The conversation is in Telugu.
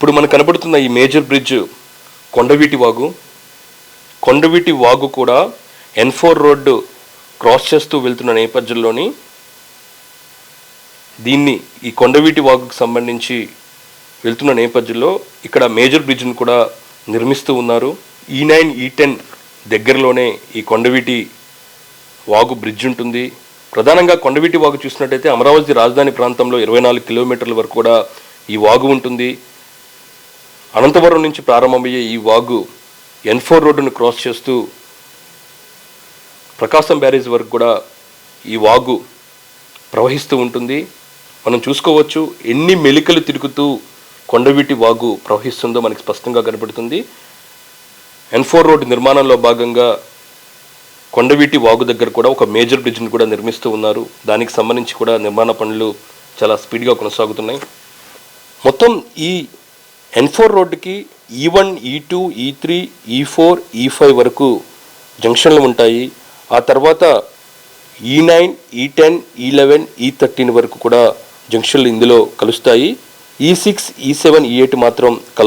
ఇప్పుడు మనకు కనబడుతున్న ఈ మేజర్ బ్రిడ్జ్ కొండవీటి వాగు. కొండవీటి వాగు కూడా N4 రోడ్డు క్రాస్ చేస్తూ వెళ్తున్న నేపథ్యంలోని ఈ కొండవీటి వాగుకు సంబంధించి వెళ్తున్న నేపథ్యంలో ఇక్కడ మేజర్ బ్రిడ్జ్ను కూడా నిర్మిస్తూ ఉన్నారు. E9, E10 దగ్గరలోనే ఈ కొండవీటి వాగు బ్రిడ్జ్ ఉంటుంది. ప్రధానంగా కొండవీటి వాగు చూసినట్టయితే అమరావతి రాజధాని ప్రాంతంలో 24 కిలోమీటర్ల వరకు కూడా ఈ వాగు ఉంటుంది. అనంతపురం నుంచి ప్రారంభమయ్యే ఈ వాగు N4 రోడ్డును క్రాస్ చేస్తూ ప్రకాశం బ్యారేజ్ వరకు కూడా ఈ వాగు ప్రవహిస్తూ ఉంటుంది. మనం చూసుకోవచ్చు ఎన్ని మెలికలు తిరుగుతూ కొండవీటి వాగు ప్రవహిస్తుందో మనకి స్పష్టంగా కనబడుతుంది. N4 రోడ్డు నిర్మాణంలో భాగంగా కొండవీటి వాగు దగ్గర కూడా ఒక మేజర్ బ్రిడ్జ్ని కూడా నిర్మిస్తూ ఉన్నారు. దానికి సంబంధించి కూడా నిర్మాణ పనులు చాలా స్పీడ్గా కొనసాగుతున్నాయి. మొత్తం ఈ N4 రోడ్డుకి E1, E2, E3, E4, E5 వరకు జంక్షన్లు ఉంటాయి. ఆ తర్వాత E9, E10, E11, E13 వరకు కూడా జంక్షన్లు ఇందులో కలుస్తాయి. E6, E7, E8 మాత్రం కలవు.